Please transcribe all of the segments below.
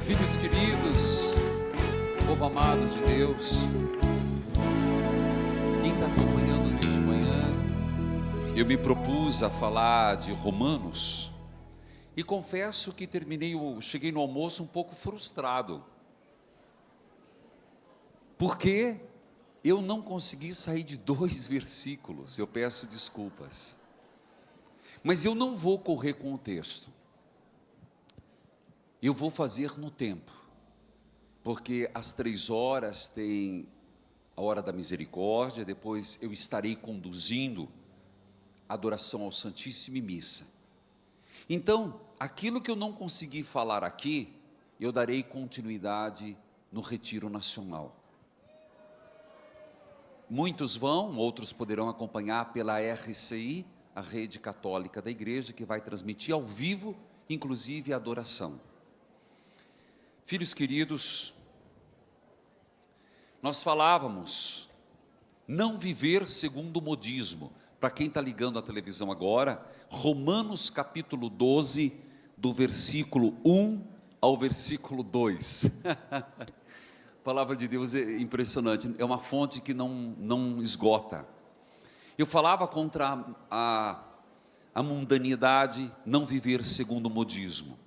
Filhos queridos, povo amado de Deus, quem está acompanhando desde manhã, eu me propus a falar de Romanos, e confesso que cheguei no almoço um pouco frustrado, porque eu não consegui sair de 2 versículos, eu peço desculpas, mas eu não vou correr com o texto, eu vou fazer no tempo, porque às 3 horas tem a hora da misericórdia, depois eu estarei conduzindo a adoração ao Santíssimo e missa. Então, aquilo que eu não consegui falar aqui, eu darei continuidade no Retiro Nacional. Muitos vão, outros poderão acompanhar pela RCI, a Rede Católica da Igreja, que vai transmitir ao vivo, inclusive a adoração. Filhos queridos, nós falávamos, não viver segundo o modismo. Para quem está ligando a televisão agora, Romanos capítulo 12, do versículo 1 ao versículo 2. A palavra de Deus é impressionante, é uma fonte que não esgota. Eu falava contra a mundanidade, não viver segundo o modismo.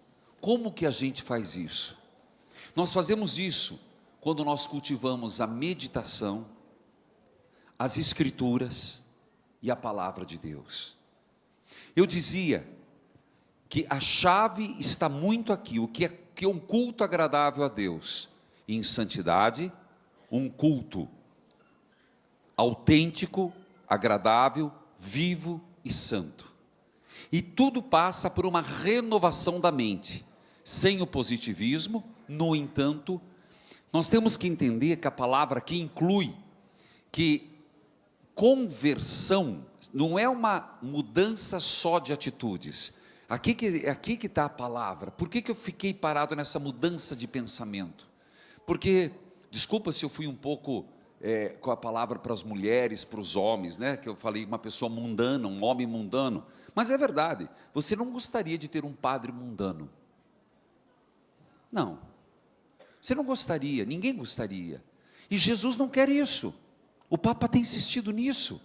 Como que a gente faz isso? Nós fazemos isso quando nós cultivamos a meditação, as escrituras e a palavra de Deus. Eu dizia que a chave está muito aqui, o que é um culto agradável a Deus, em santidade, um culto autêntico, agradável, vivo e santo. E tudo passa por uma renovação da mente, sem o positivismo. No entanto, nós temos que entender que a palavra aqui inclui que conversão não é uma mudança só de atitudes. Aqui que está a palavra. Por que eu fiquei parado nessa mudança de pensamento? Porque, desculpa se eu fui um pouco com a palavra para as mulheres, para os homens, né? Que eu falei uma pessoa mundana, um homem mundano. Mas é verdade, você não gostaria de ter um padre mundano. Não. Você não gostaria, ninguém gostaria. E Jesus não quer isso. O Papa tem insistido nisso.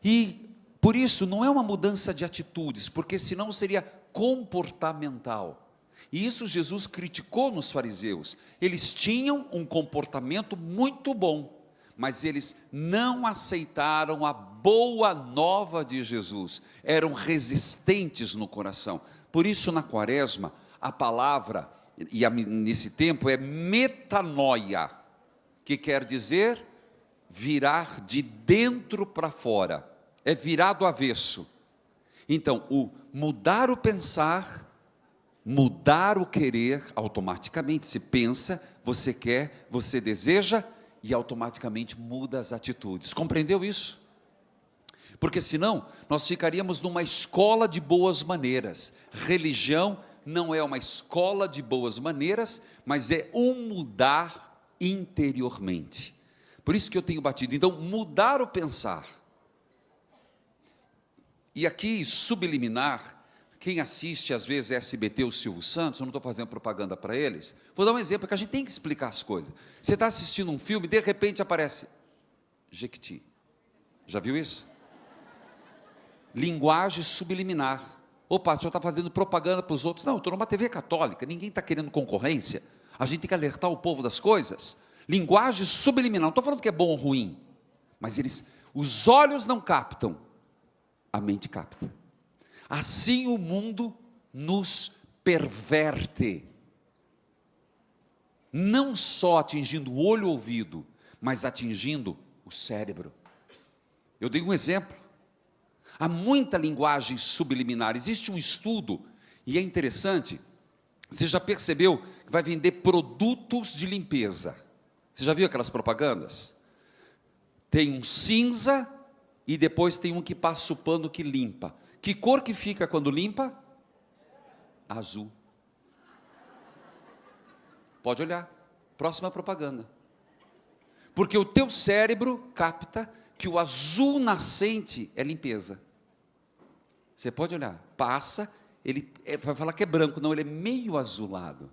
E por isso não é uma mudança de atitudes, porque senão seria comportamental. E isso Jesus criticou nos fariseus. Eles tinham um comportamento muito bom, mas eles não aceitaram a boa nova de Jesus. Eram resistentes no coração. Por isso na quaresma, a palavra, nesse tempo, é metanoia, que quer dizer virar de dentro para fora, é virar do avesso. Então, o mudar o pensar, mudar o querer, automaticamente, se pensa, você quer, você deseja, e automaticamente muda as atitudes. Compreendeu isso? Porque senão, nós ficaríamos numa escola de boas maneiras. Religião não é uma escola de boas maneiras, mas é um mudar interiormente. Por isso que eu tenho batido. Então, mudar o pensar. E aqui, subliminar, quem assiste às vezes SBT, o Silvio Santos, eu não estou fazendo propaganda para eles, vou dar um exemplo, que a gente tem que explicar as coisas. Você está assistindo um filme, de repente aparece Jequiti. Já viu isso? Linguagem subliminar. Opa, o senhor está fazendo propaganda para os outros. Não, eu estou numa TV católica, ninguém está querendo concorrência. A gente tem que alertar o povo das coisas. Linguagem subliminar, não estou falando que é bom ou ruim, mas os olhos não captam, a mente capta. Assim o mundo nos perverte, não só atingindo o olho e o ouvido, mas atingindo o cérebro. Eu dei um exemplo. Há muita linguagem subliminar. Existe um estudo, e é interessante, você já percebeu que vai vender produtos de limpeza? Você já viu aquelas propagandas? Tem um cinza, e depois tem um que passa o pano que limpa. Que cor que fica quando limpa? Azul. Pode olhar, próxima propaganda. Porque o teu cérebro capta que o azul nascente é limpeza. Você pode olhar, passa, ele vai falar que é branco, não, ele é meio azulado.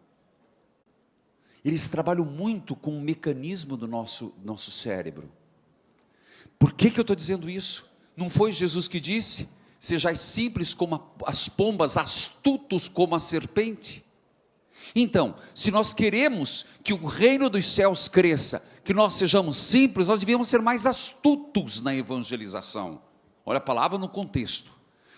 eles trabalham muito com o mecanismo do nosso cérebro. Por que eu estou dizendo isso? Não foi Jesus que disse: sejais simples como as pombas, astutos como a serpente? Então, se nós queremos que o reino dos céus cresça, que nós sejamos simples, nós devíamos ser mais astutos na evangelização. Olha a palavra no contexto.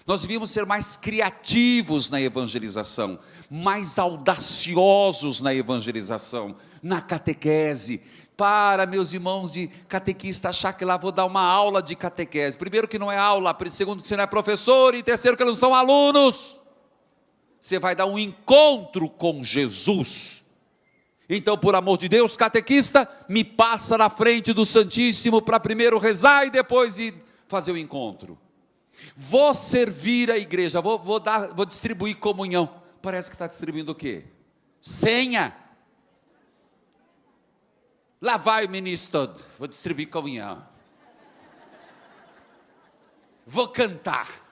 Nós devíamos ser mais criativos na evangelização, mais audaciosos na evangelização, na catequese. Para, meus irmãos de catequista, achar que lá vou dar uma aula de catequese. Primeiro que não é aula, segundo que você não é professor, e terceiro que não são alunos. Você vai dar um encontro com Jesus. Então, por amor de Deus, catequista, me passa na frente do Santíssimo para primeiro rezar e depois ir fazer o encontro. Vou servir a igreja, vou distribuir comunhão. Parece que está distribuindo o quê? Senha. Lá vai o ministro todo, vou distribuir comunhão. Vou cantar.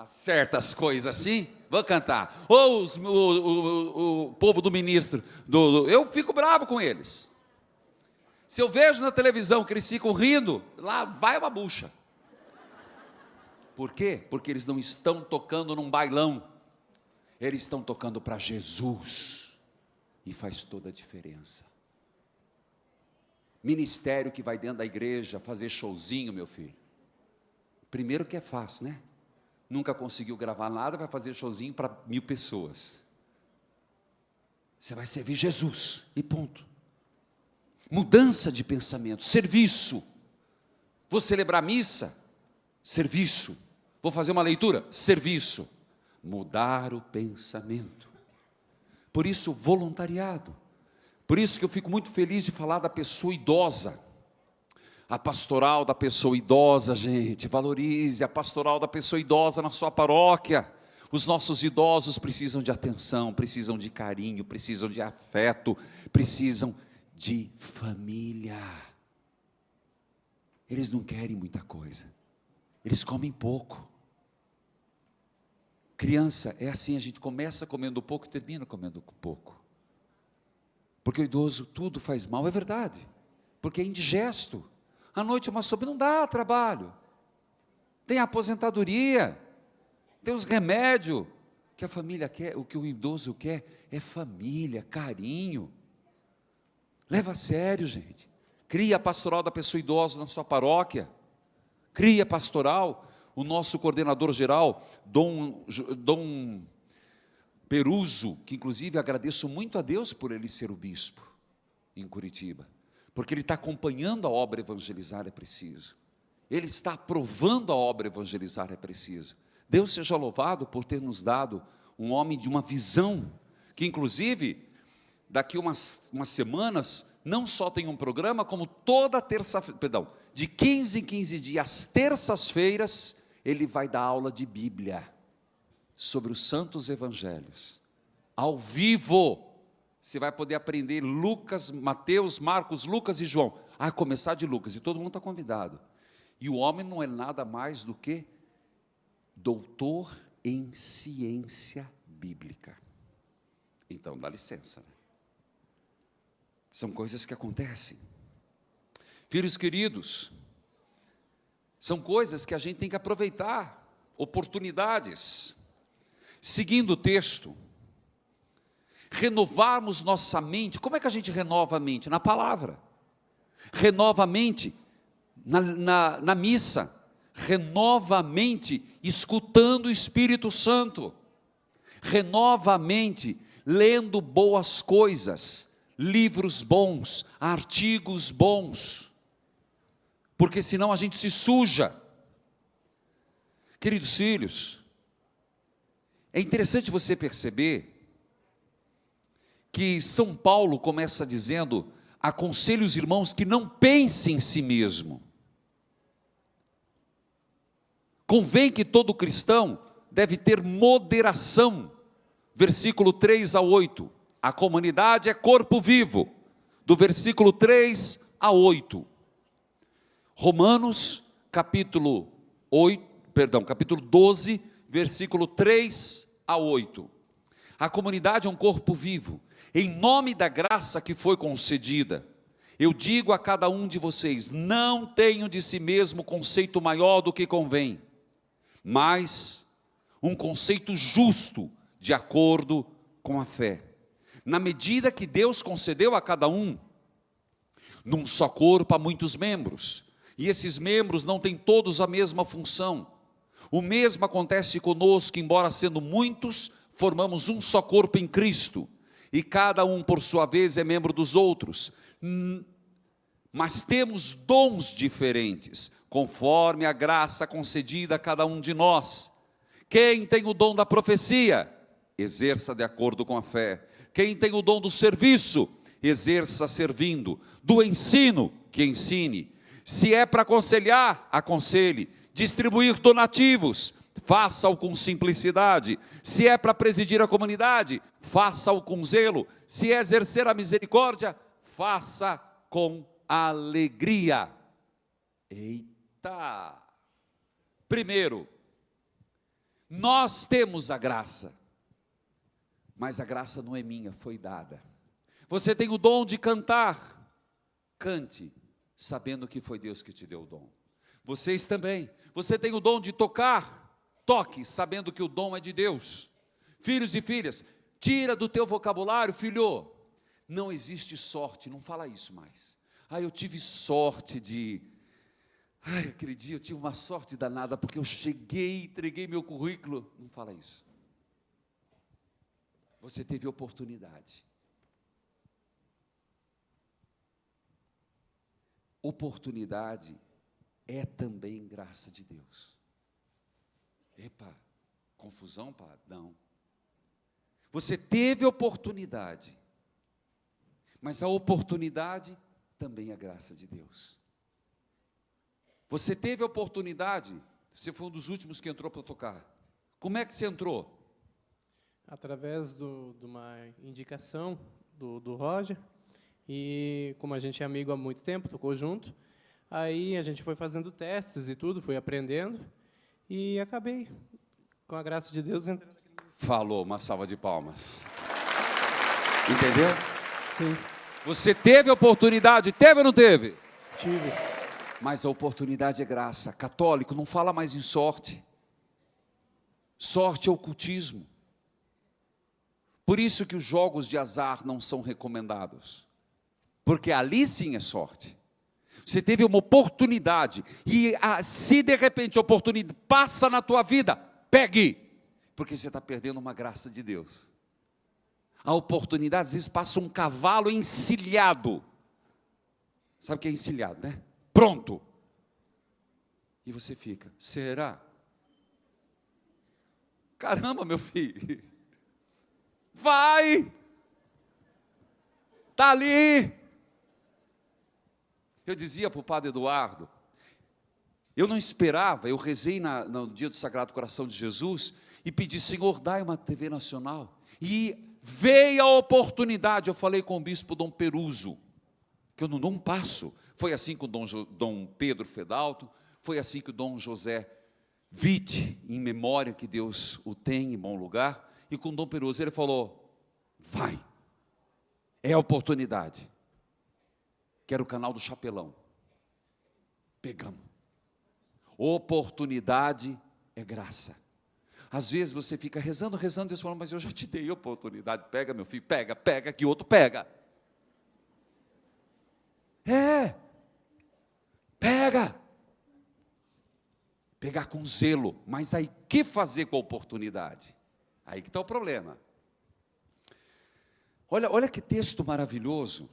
Certas coisas assim, vou cantar. Ou o povo do ministro, eu fico bravo com eles. Se eu vejo na televisão que eles ficam rindo, lá vai uma bucha. Por quê? Porque eles não estão tocando num bailão, eles estão tocando para Jesus, e faz toda a diferença. Ministério que vai dentro da igreja fazer showzinho, meu filho, primeiro que é fácil, né? Nunca conseguiu gravar nada, vai fazer showzinho para 1000 pessoas. Você vai servir Jesus, e ponto. Mudança de pensamento, serviço. Vou celebrar a missa, serviço. Vou fazer uma leitura, serviço. Mudar o pensamento. Por isso, voluntariado. Por isso que eu fico muito feliz de falar da pessoa idosa. A pastoral da pessoa idosa, gente, valorize a pastoral da pessoa idosa na sua paróquia. Os nossos idosos precisam de atenção, precisam de carinho, precisam de afeto, precisam de família. Eles não querem muita coisa, eles comem pouco. Criança é assim, a gente começa comendo pouco e termina comendo pouco. Porque o idoso tudo faz mal, é verdade, porque é indigesto. À noite uma sopa não dá trabalho. Tem a aposentadoria, tem os remédios que a família quer. O que o idoso quer é família, carinho. Leva a sério, gente. Cria a pastoral da pessoa idosa na sua paróquia. Cria a pastoral. O nosso coordenador geral, Dom Peruso, que inclusive agradeço muito a Deus por ele ser o bispo em Curitiba, porque ele está acompanhando a obra Evangelizar é Preciso, ele está aprovando a obra Evangelizar é Preciso. Deus seja louvado por ter nos dado um homem de uma visão, que inclusive, daqui umas semanas, não só tem um programa, como toda terça-feira, de 15 em 15 dias, terças-feiras, ele vai dar aula de Bíblia, sobre os santos evangelhos, ao vivo. Você vai poder aprender Lucas, Mateus, Marcos, Lucas e João, a começar de Lucas, e todo mundo está convidado. E o homem não é nada mais do que doutor em ciência bíblica. Então, dá licença, né? São coisas que acontecem. Filhos queridos, são coisas que a gente tem que aproveitar, oportunidades. Seguindo o texto, renovarmos nossa mente. Como é que a gente renova a mente? Na palavra. Renova a mente na missa. Renova a mente escutando o Espírito Santo. Renova a mente lendo boas coisas, livros bons, artigos bons, porque senão a gente se suja. Queridos filhos, é interessante você perceber que São Paulo começa dizendo: aconselho os irmãos que não pensem em si mesmo. Convém que todo cristão deve ter moderação. Versículo 3 a 8. A comunidade é corpo vivo. Do versículo 3 a 8. Romanos, capítulo 12, versículo 3 a 8. A comunidade é um corpo vivo. Em nome da graça que foi concedida, eu digo a cada um de vocês: não tenham de si mesmo conceito maior do que convém, mas um conceito justo, de acordo com a fé. Na medida que Deus concedeu a cada um, num só corpo há muitos membros, e esses membros não têm todos a mesma função. O mesmo acontece conosco, embora sendo muitos, formamos um só corpo em Cristo, e cada um por sua vez é membro dos outros, mas temos dons diferentes, conforme a graça concedida a cada um de nós. Quem tem o dom da profecia, exerça de acordo com a fé. Quem tem o dom do serviço, exerça servindo. Do ensino, que ensine. Se é para aconselhar, aconselhe. Distribuir donativos, faça-o com simplicidade. Se é para presidir a comunidade, faça-o com zelo. Se é exercer a misericórdia, faça com alegria. Eita! Primeiro, nós temos a graça, mas a graça não é minha, foi dada. Você tem o dom de cantar, cante, sabendo que foi Deus que te deu o dom. Vocês também, você tem o dom de tocar, toque, sabendo que o dom é de Deus. Filhos e filhas, tira do teu vocabulário, filho, não existe sorte, não fala isso mais. Eu tive sorte de... aquele dia eu tive uma sorte danada, porque eu cheguei, entreguei meu currículo. Não fala isso. Você teve oportunidade. Oportunidade é também graça de Deus. Epa, confusão, padre? Não. Você teve oportunidade, mas a oportunidade também é graça de Deus. Você teve a oportunidade, você foi um dos últimos que entrou para tocar. Como é que você entrou? Através de uma indicação do Roger, e como a gente é amigo há muito tempo, tocou junto, aí a gente foi fazendo testes e tudo, foi aprendendo, e acabei, com a graça de Deus, entrando aqui. Falou, uma salva de palmas. Entendeu? Sim. Você teve a oportunidade, teve ou não teve? Tive. Mas a oportunidade é graça. Católico não fala mais em sorte. Sorte é ocultismo. Por isso que os jogos de azar não são recomendados. Porque ali sim é sorte. Você teve uma oportunidade, e se de repente a oportunidade passa na tua vida, pegue, porque você está perdendo uma graça de Deus. A oportunidade, às vezes, passa um cavalo encilhado. Sabe o que é encilhado, né? Pronto. E você fica, será? Caramba, meu filho. Vai. Está ali. Eu dizia para o padre Eduardo, eu não esperava, eu rezei no dia do Sagrado Coração de Jesus, e pedi, Senhor, dai uma TV nacional. E veio a oportunidade, eu falei com o bispo Dom Peruso, que eu não passo. Foi assim com o Dom Pedro Fedalto, foi assim que o Dom José Witt, em memória que Deus o tem em bom lugar, e com o Dom Peruso, ele falou, vai, é a oportunidade, que era o canal do Chapelão, pegamos. Oportunidade é graça. Às vezes você fica rezando, Deus falando, mas eu já te dei oportunidade, pega meu filho, pega, que outro pega. Pega. Pegar com zelo, mas aí que fazer com a oportunidade? Aí que está o problema. Olha que texto maravilhoso.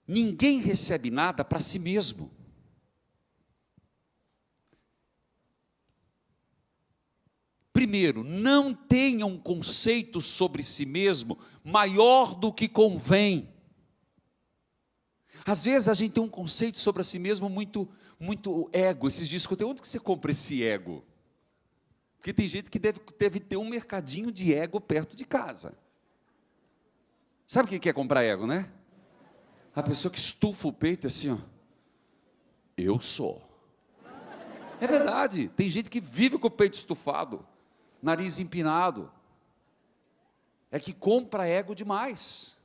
Ninguém recebe nada para si mesmo. Primeiro, não tenha um conceito sobre si mesmo maior do que convém. Às vezes a gente tem um conceito sobre si mesmo muito ego. Esses dias eu onde que você compra esse ego? Porque tem gente que deve ter um mercadinho de ego perto de casa. Sabe quem quer comprar ego, né? A pessoa que estufa o peito assim, ó. Eu sou. É verdade, tem gente que vive com o peito estufado, nariz empinado. é que compra ego demais.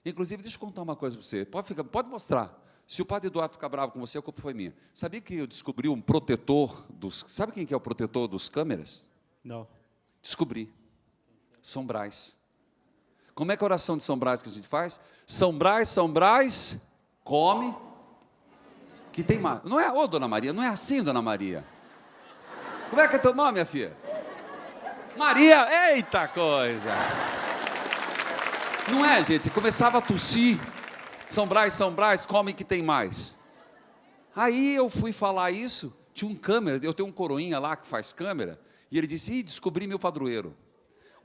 Inclusive, deixa eu contar uma coisa para você. Pode mostrar. Se o padre Eduardo ficar bravo com você, a culpa foi minha. Sabia que eu descobri um protetor dos... Sabe quem que é o protetor dos câmeras? Não. Descobri. São Brás. Como é que é a oração de São Brás que a gente faz? São Brás, come, que tem mais. Não é, ô, Dona Maria, não é assim, Dona Maria. Como é que é teu nome, minha filha? Maria, eita coisa. Não é, gente, começava a tossir. São Brás, come que tem mais. Aí eu fui falar isso, tinha um câmera, eu tenho um coroinha lá que faz câmera, e ele disse, descobri meu padroeiro.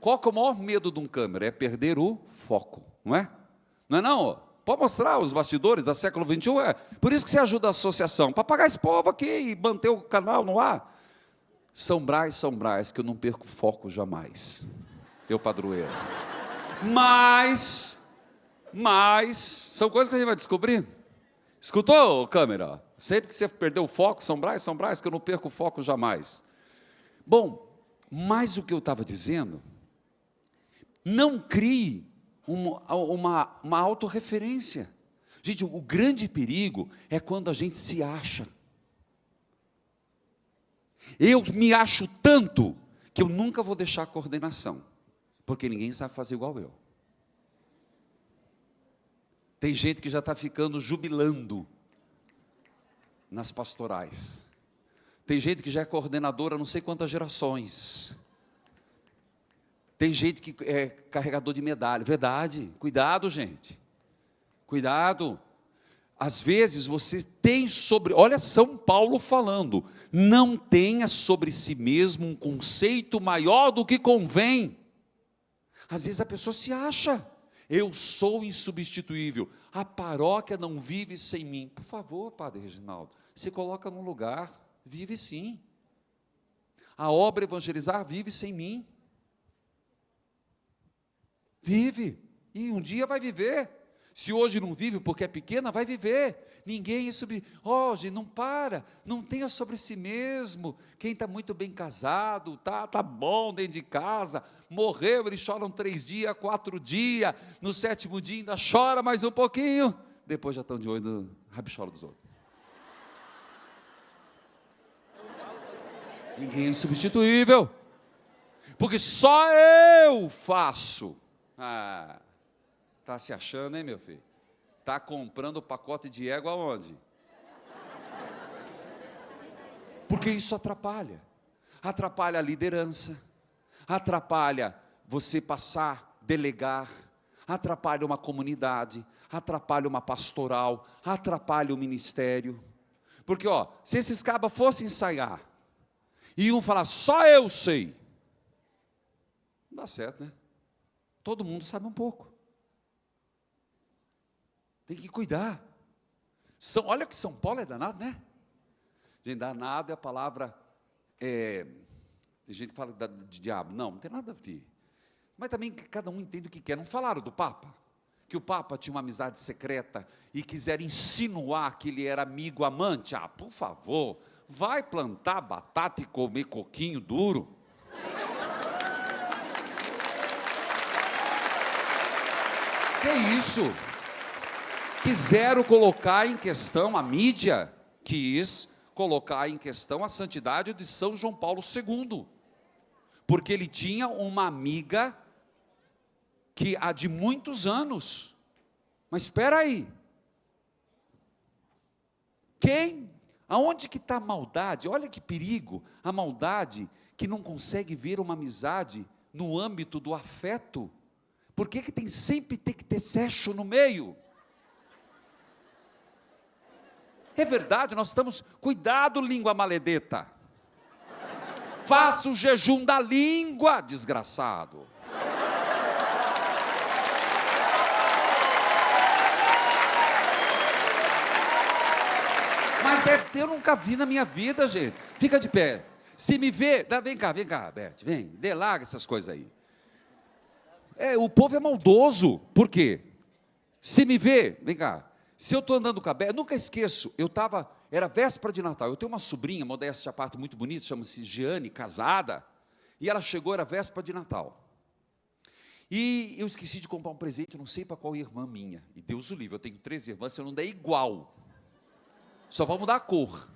Qual que é o maior medo de um câmera? É perder o foco, não é? Não é não? Pode mostrar os bastidores da século XXI, é. Por isso que você ajuda a associação, para pagar esse povo aqui e manter o canal no ar. São Brás, que eu não perco foco jamais. Teu padroeiro. Mas, são coisas que a gente vai descobrir. Escutou, câmera? Sempre que você perdeu o foco, São Brás, que eu não perco o foco jamais. Bom, mas o que eu estava dizendo, não crie uma autorreferência. Gente, o grande perigo é quando a gente se acha. Eu me acho tanto que eu nunca vou deixar a coordenação, porque ninguém sabe fazer igual eu. Tem gente que já está ficando jubilando nas pastorais. Tem gente que já é coordenadora há não sei quantas gerações. Tem gente que é carregador de medalha. Verdade. Cuidado, gente. Cuidado. Às vezes você tem sobre... Olha São Paulo falando. Não tenha sobre si mesmo um conceito maior do que convém. Às vezes a pessoa se acha. Eu sou insubstituível. A paróquia não vive sem mim. Por favor, Padre Reginaldo, se coloca no lugar. Vive sim. A obra evangelizar vive sem mim. Vive. E um dia vai viver. Se hoje não vive porque é pequena, vai viver. Ninguém é sobre... gente, não para. Não tenha sobre si mesmo. Quem está muito bem casado, tá bom dentro de casa. Morreu, eles choram 3 dias, 4 dias. No 7º dia ainda chora mais um pouquinho. Depois já estão de olho no rabichola dos outros. Ninguém é insubstituível. Porque só eu faço. Está se achando, hein, meu filho? Está comprando o pacote de ego aonde? Porque isso atrapalha. Atrapalha a liderança. Atrapalha você passar, delegar. Atrapalha uma comunidade. Atrapalha uma pastoral. Atrapalha o ministério. Porque, se esses cabas fossem ensaiar, e iam falar, só eu sei. Não dá certo, né? Todo mundo sabe um pouco. Tem que cuidar. Olha que São Paulo é danado, né? Gente, danado é a palavra... tem gente que fala de diabo. Não tem nada a ver. Mas também cada um entende o que quer. Não falaram do Papa? Que o Papa tinha uma amizade secreta e quiseram insinuar que ele era amigo amante. Por favor... Vai plantar batata e comer coquinho duro? Que isso? Quiseram colocar em questão, a mídia quis colocar em questão a santidade de São João Paulo II, porque ele tinha uma amiga que há de muitos anos. Mas espera aí. Aonde que está a maldade? Olha que perigo, a maldade que não consegue ver uma amizade no âmbito do afeto. Por que sempre tem que ter sexo no meio? É verdade, nós estamos... Cuidado, língua maledeta. Faça o jejum da língua, desgraçado. Mas eu nunca vi na minha vida, gente. Fica de pé. Se me vê... Vem cá, Beth, vem. Larga essas coisas aí. O povo é maldoso. Por quê? Se me vê... Vem cá. Se eu estou andando com a Beth... Nunca esqueço. Era véspera de Natal. Eu tenho uma sobrinha, modéstia à parte, muito bonita, chama-se Jeane, casada. E ela chegou, era véspera de Natal. E eu esqueci de comprar um presente, eu não sei para qual irmã minha. E Deus o livre, eu tenho 3 irmãs, se eu não der igual, só vou mudar a cor.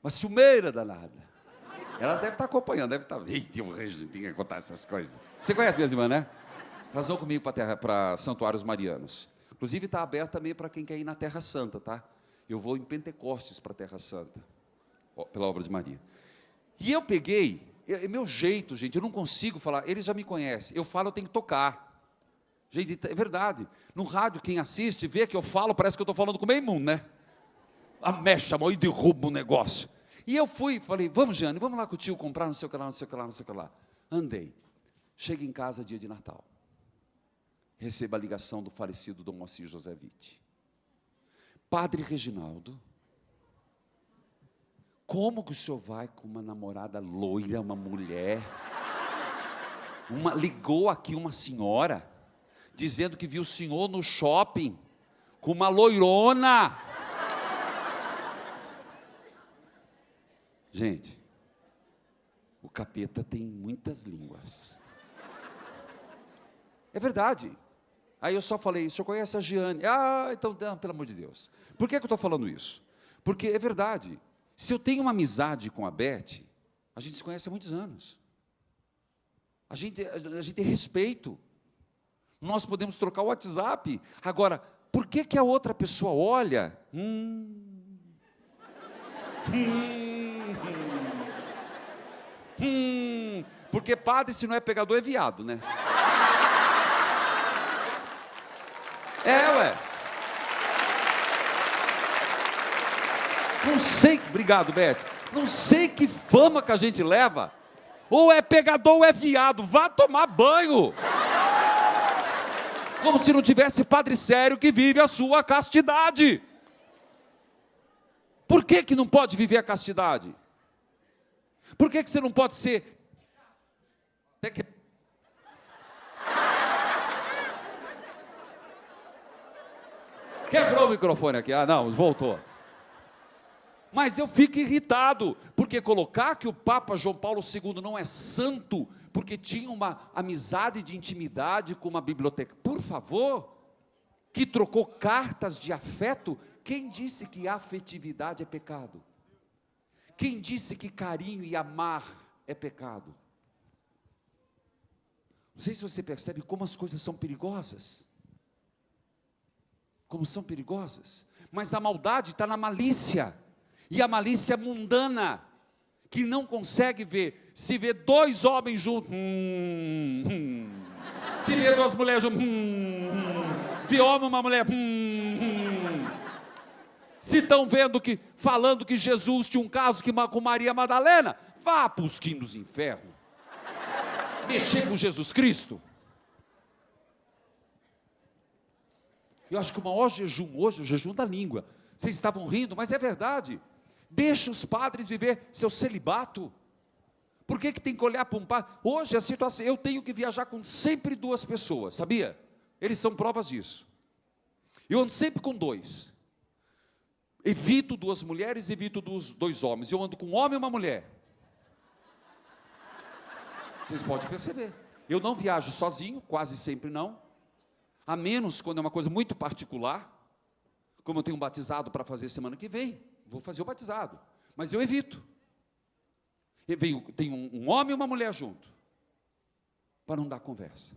Uma ciumeira danada. Elas devem estar acompanhando, devem estar... Eita, o Regis tem que contar essas coisas. Você conhece minhas irmãs, né? Elas vão comigo para Santuários Marianos. Inclusive está aberto também para quem quer ir na Terra Santa, tá? Eu vou em Pentecostes para a Terra Santa, pela obra de Maria. E eu peguei, é meu jeito, gente, eu não consigo falar, eles já me conhecem, eu falo, eu tenho que tocar. Gente, é verdade. No rádio, quem assiste, vê que eu falo, parece que eu estou falando com o meio mundo, né? A mecha, mal, e derruba o negócio. E eu fui, falei, vamos, Jane, vamos lá com o tio comprar não sei o que lá, não sei o que lá, não sei o que lá. Andei. Chego em casa dia de Natal. Recebo a ligação do falecido Dom Moacir José Witt. Padre Reginaldo, como que o senhor vai com uma namorada loira, uma mulher? Ligou aqui uma senhora, dizendo que viu o senhor no shopping, com uma loirona. Gente, o capeta tem muitas línguas. É verdade. Aí eu só falei, o senhor conhece a Giane? Então, não, pelo amor de Deus. Por que eu estou falando isso? Porque é verdade. Se eu tenho uma amizade com a Beth, a gente se conhece há muitos anos. A gente tem respeito. Nós podemos trocar o WhatsApp. Agora, por que a outra pessoa olha? Porque padre, se não é pegador, é viado, né? Ué. Não sei, obrigado, Beth. Não sei que fama que a gente leva. Ou é pegador ou é viado. Vá tomar banho. Como se não tivesse padre sério que vive a sua castidade. Por que não pode viver a castidade? Por que você não pode ser... Quebrou o microfone aqui. Não, voltou. Mas eu fico irritado, porque colocar que o Papa João Paulo II não é santo, porque tinha uma amizade de intimidade com uma biblioteca. Por favor, que trocou cartas de afeto. Quem disse que afetividade é pecado? Quem disse que carinho e amar é pecado? Não sei se você percebe como as coisas são perigosas. Como são perigosas. Mas a maldade está na malícia. E a malícia mundana, que não consegue ver. Se vê 2 homens juntos, se vê 2 mulheres juntas, vê homem e uma mulher, se estão vendo falando que Jesus tinha um caso com Maria Madalena, vá para os quintos do inferno. Mexer com Jesus Cristo. Eu acho que o maior jejum hoje é o jejum da língua. Vocês estavam rindo, mas é verdade. Deixa os padres viver seu celibato. Por que tem que olhar para um padre? Hoje a situação, eu tenho que viajar com sempre 2 pessoas, sabia? Eles são provas disso. Eu ando sempre com 2. Evito 2 mulheres, evito 2 homens. Eu ando com um homem e uma mulher. Vocês podem perceber. Eu não viajo sozinho, quase sempre não. A menos quando é uma coisa muito particular. Como eu tenho um batizado para fazer semana que vem, vou fazer o batizado. Mas eu evito. Tem um homem e uma mulher junto. Para não dar conversa.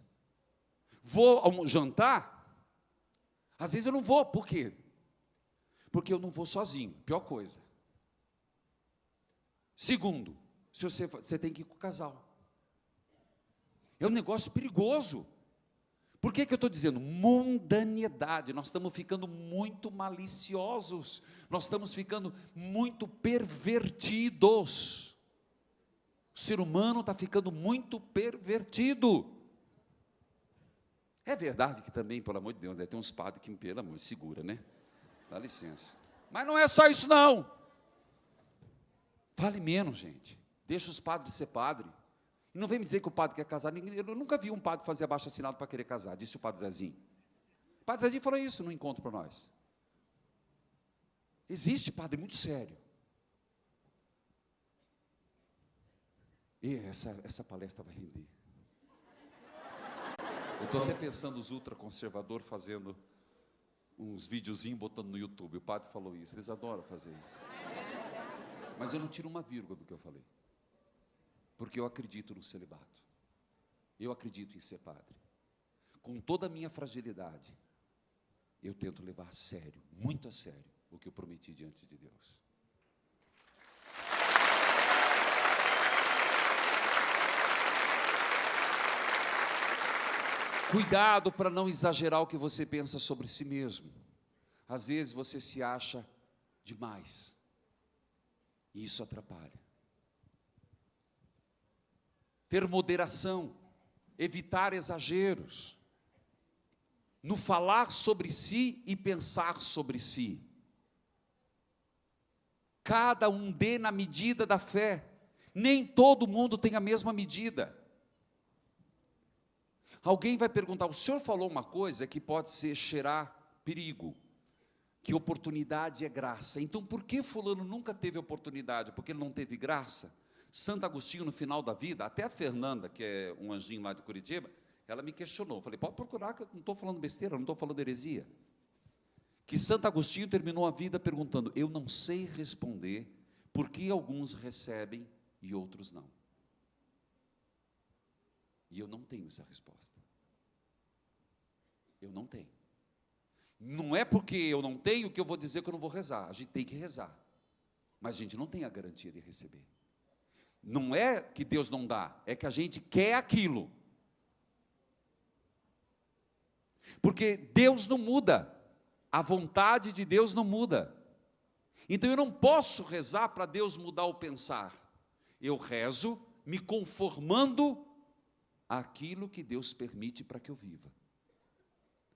Vou ao jantar. Às vezes eu não vou. Por quê? Porque eu não vou sozinho. Pior coisa. Segundo, se você tem que ir com o casal. É um negócio perigoso. Por que eu estou dizendo? Mundanidade. Nós estamos ficando muito maliciosos. Nós estamos ficando muito pervertidos. O ser humano está ficando muito pervertido. É verdade que também, pelo amor de Deus, deve ter uns padres que, pelo amor, segura, né? Dá licença. Mas não é só isso, não. Fale menos, gente. Deixa os padres ser padre. E não vem me dizer que o padre quer casar. Eu nunca vi um padre fazer abaixo-assinado para querer casar, disse o padre Zezinho. O padre Zezinho falou isso no encontro para nós. Existe padre muito sério. E essa palestra vai render. Eu estou até pensando os ultraconservadores fazendo uns videozinhos, botando no YouTube. O padre falou isso, eles adoram fazer isso. Mas eu não tiro uma vírgula do que eu falei. Porque eu acredito no celibato. Eu acredito em ser padre. Com toda a minha fragilidade, eu tento levar a sério, muito a sério, o que eu prometi diante de Deus. Cuidado para não exagerar o que você pensa sobre si mesmo. Às vezes você se acha demais. E isso atrapalha. Ter moderação, evitar exageros, no falar sobre si e pensar sobre si. Cada um dê na medida da fé. Nem todo mundo tem a mesma medida. Alguém vai perguntar, o senhor falou uma coisa que pode cheirar perigo, que oportunidade é graça. Então, por que fulano nunca teve oportunidade? Porque ele não teve graça? Santo Agostinho, no final da vida, até a Fernanda, que é um anjinho lá de Curitiba, ela me questionou. Eu falei, pode procurar, que eu não estou falando besteira, não estou falando heresia. Que Santo Agostinho terminou a vida perguntando, eu não sei responder por que alguns recebem e outros não. E eu não tenho essa resposta. Eu não tenho. Não é porque eu não tenho que eu vou dizer que eu não vou rezar. A gente tem que rezar. Mas a gente não tem a garantia de receber. Não é que Deus não dá, é que a gente quer aquilo. Porque Deus não muda. A vontade de Deus não muda. Então eu não posso rezar para Deus mudar o pensar. Eu rezo me conformando àquilo que Deus permite para que eu viva.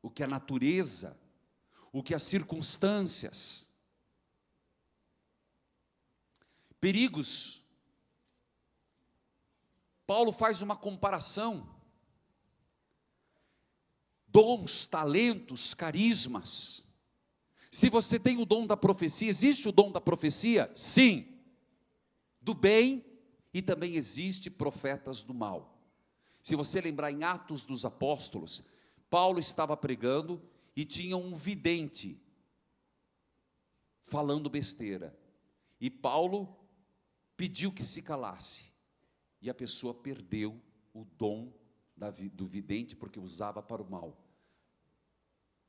O que a natureza, o que as circunstâncias. Perigos. Paulo faz uma comparação. Dons, talentos, carismas. Se você tem o dom da profecia, existe o dom da profecia? Sim. Do bem, e também existe profetas do mal. Se você lembrar em Atos dos Apóstolos, Paulo estava pregando e tinha um vidente falando besteira. E Paulo pediu que se calasse. E a pessoa perdeu o dom do vidente porque usava para o mal.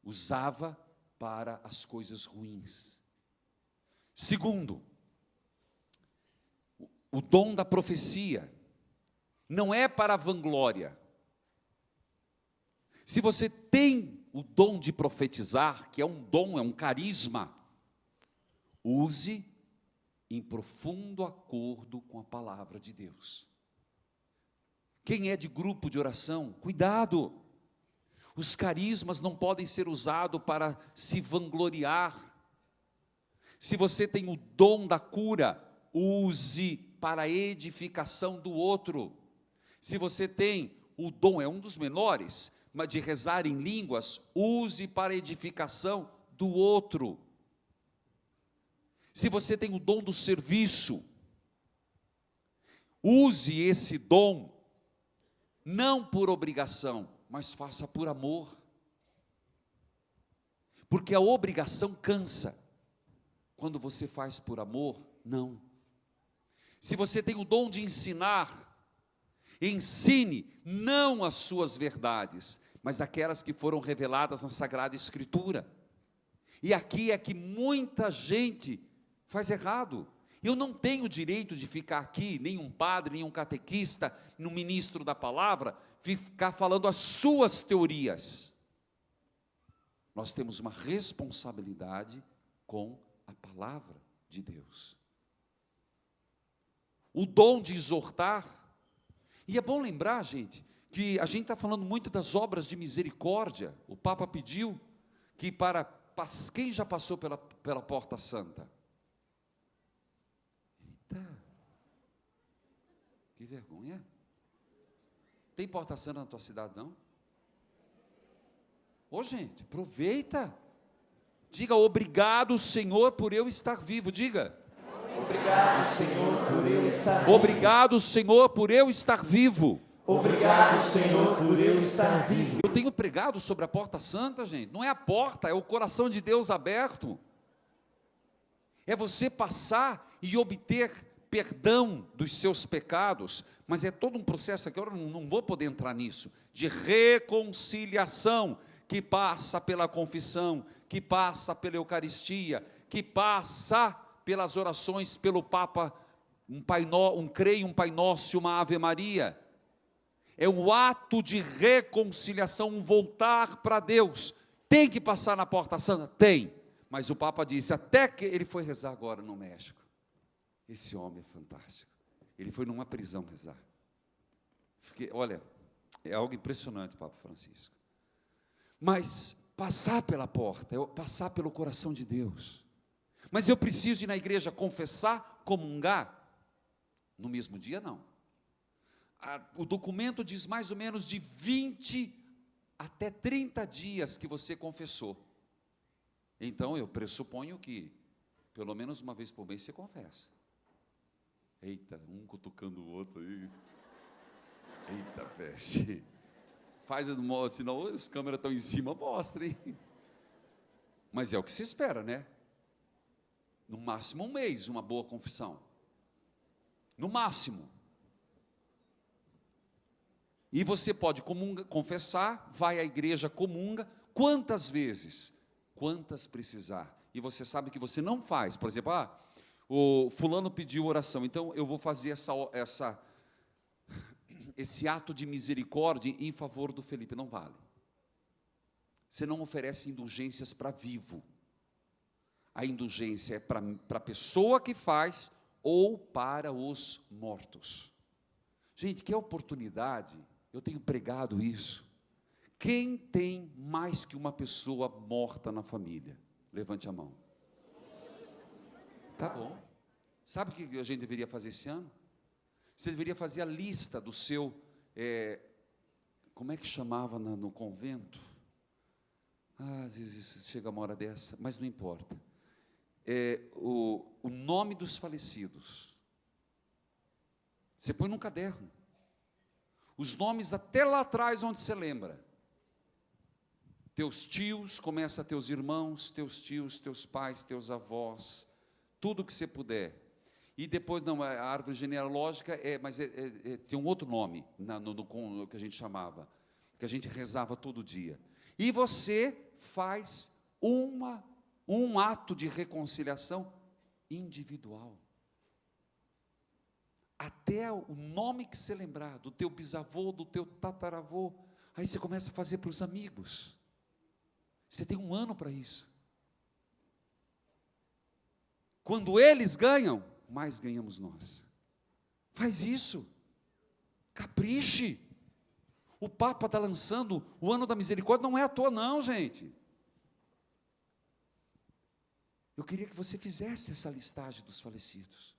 Usava para as coisas ruins. Segundo, o dom da profecia não é para a vanglória. Se você tem o dom de profetizar, que é um dom, é um carisma, use em profundo acordo com a palavra de Deus. Quem é de grupo de oração, cuidado. Os carismas não podem ser usados para se vangloriar. Se você tem o dom da cura, use para a edificação do outro. Se você tem o dom, é um dos menores, mas de rezar em línguas, use para a edificação do outro. Se você tem o dom do serviço, use esse dom, não por obrigação, mas faça por amor. Porque a obrigação cansa. Quando você faz por amor, não. Se você tem o dom de ensinar, ensine não as suas verdades, mas aquelas que foram reveladas na Sagrada Escritura. E aqui é que muita gente faz errado. Eu não tenho direito de ficar aqui, nem um padre, nem um catequista, nem um ministro da palavra, ficar falando as suas teorias. Nós temos uma responsabilidade com a palavra de Deus. O dom de exortar. E é bom lembrar, gente, que a gente está falando muito das obras de misericórdia. O Papa pediu que quem já passou pela Porta Santa? Eita, que vergonha. Tem Porta Santa na tua cidade, não? Ô, gente, aproveita. Diga, obrigado, Senhor, por eu estar vivo. Diga. Obrigado, Senhor, por eu estar vivo. Obrigado, Senhor, por eu estar vivo. Obrigado, Senhor, por eu estar vivo. Eu tenho pregado sobre a porta santa, gente. Não é a porta, é o coração de Deus aberto. É você passar e obter perdão dos seus pecados, mas é todo um processo aqui, eu não vou poder entrar nisso, de reconciliação, que passa pela confissão, que passa pela Eucaristia, que passa pelas orações pelo Papa, um Creio, um Pai Nosso e uma Ave Maria. É um ato de reconciliação, um voltar para Deus. Tem que passar na porta santa? Tem. Mas o Papa disse, até que ele foi rezar agora no México. Esse homem é fantástico. Ele foi numa prisão rezar. Olha, é algo impressionante, Papa Francisco. Mas passar pela porta, é passar pelo coração de Deus. Mas eu preciso ir na igreja confessar, comungar? No mesmo dia, não. O documento diz mais ou menos de 20 até 30 dias que você confessou. Então, eu pressuponho que, pelo menos uma vez por mês, você confessa. Eita, um cutucando o outro aí. Eita, peste. Faz, senão as câmeras estão em cima, mostra, hein? Mas é o que se espera, né? No máximo um mês, uma boa confissão. No máximo. E você pode confessar, vai à igreja, comunga, quantas vezes? Quantas precisar. E você sabe que você não faz. Por exemplo, o fulano pediu oração, então eu vou fazer esse ato de misericórdia em favor do Felipe. Não vale. Você não oferece indulgências para vivo. A indulgência é para a pessoa que faz ou para os mortos. Gente, que oportunidade. Eu tenho pregado isso. Quem tem mais que uma pessoa morta na família? Levante a mão. Tá bom. Sabe o que a gente deveria fazer esse ano? Você deveria fazer a lista do seu, como é que chamava no convento? Às vezes chega uma hora dessa, mas não importa. O nome dos falecidos. Você põe num caderno. Os nomes até lá atrás onde você lembra. Teus tios, começa teus irmãos, teus tios, teus pais, teus avós, tudo que você puder. E depois, não, a árvore genealógica, tem um outro nome, no que a gente chamava, que a gente rezava todo dia. E você faz um ato de reconciliação individual. Até o nome que você lembrar, do teu bisavô, do teu tataravô, aí você começa a fazer para os amigos. Você tem um ano para isso. Quando eles ganham, mais ganhamos nós. Faz isso. Capriche. O Papa está lançando o ano da misericórdia, não é à toa não, gente. Eu queria que você fizesse essa listagem dos falecidos.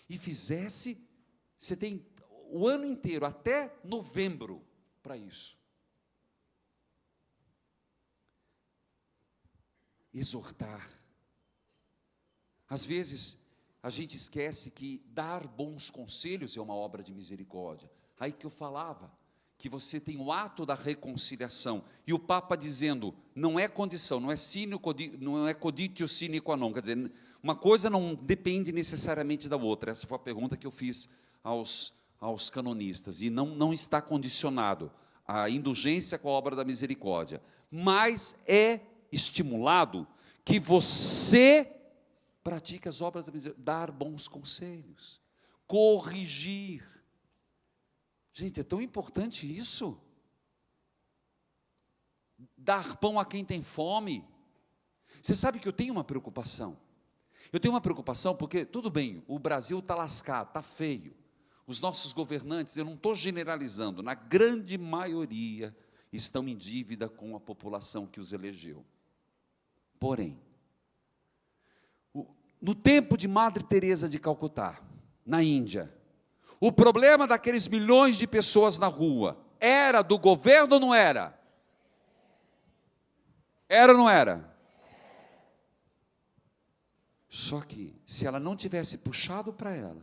E fizesse, você tem o ano inteiro, até novembro, para isso. Exortar. Às vezes, a gente esquece que dar bons conselhos é uma obra de misericórdia. Aí que eu falava, que você tem o ato da reconciliação, e o Papa dizendo, não é condição, não é coditio sine qua non, quer dizer, uma coisa não depende necessariamente da outra. Essa foi a pergunta que eu fiz aos canonistas, e não está condicionado a indulgência com a obra da misericórdia, mas é estimulado que você pratique as obras da misericórdia, dar bons conselhos, corrigir. Gente, é tão importante isso. Dar pão a quem tem fome. Você sabe que eu tenho uma preocupação. Eu tenho uma preocupação porque, tudo bem, o Brasil está lascado, está feio. Os nossos governantes, eu não estou generalizando, na grande maioria, estão em dívida com a população que os elegeu. Porém, no tempo de Madre Teresa de Calcutá, na Índia, o problema daqueles milhões de pessoas na rua, era do governo ou não era? Era ou não era? Só que, se ela não tivesse puxado para ela,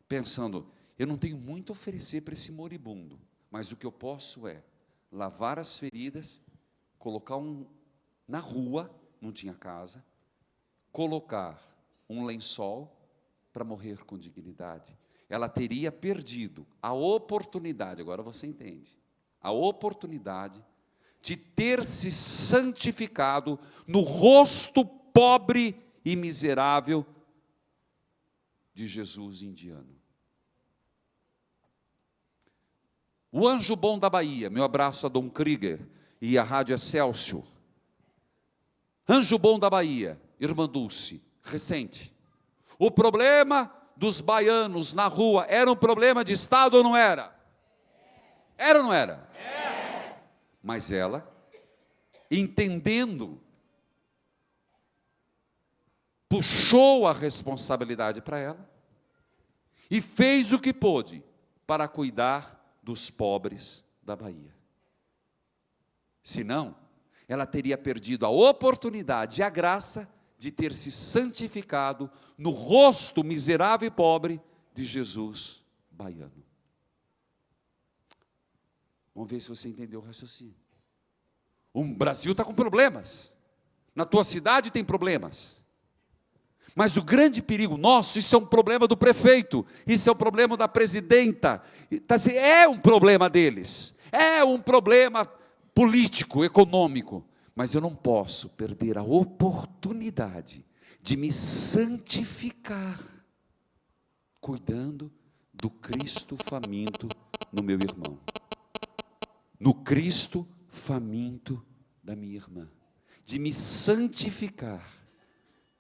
pensando, eu não tenho muito a oferecer para esse moribundo, mas o que eu posso é lavar as feridas, colocar na rua, não tinha casa, colocar um lençol para morrer com dignidade. Ela teria perdido a oportunidade, agora você entende, a oportunidade de ter se santificado no rosto pobre e miserável de Jesus indiano. O Anjo Bom da Bahia, meu abraço a Dom Krieger e a Rádio Excelsior. Anjo Bom da Bahia, irmã Dulce, recente. O problema dos baianos na rua era um problema de Estado ou não era? Era ou não era? Era. Mas ela, entendendo, puxou a responsabilidade para ela e fez o que pôde para cuidar dos pobres da Bahia. Senão, ela teria perdido a oportunidade e a graça de ter se santificado no rosto miserável e pobre de Jesus baiano. Vamos ver se você entendeu o raciocínio. O Brasil está com problemas. Na tua cidade tem problemas. Mas o grande perigo nosso, isso é um problema do prefeito, isso é um problema da presidenta, é um problema deles, é um problema político, econômico, mas eu não posso perder a oportunidade de me santificar, cuidando do Cristo faminto no meu irmão, no Cristo faminto da minha irmã, de me santificar,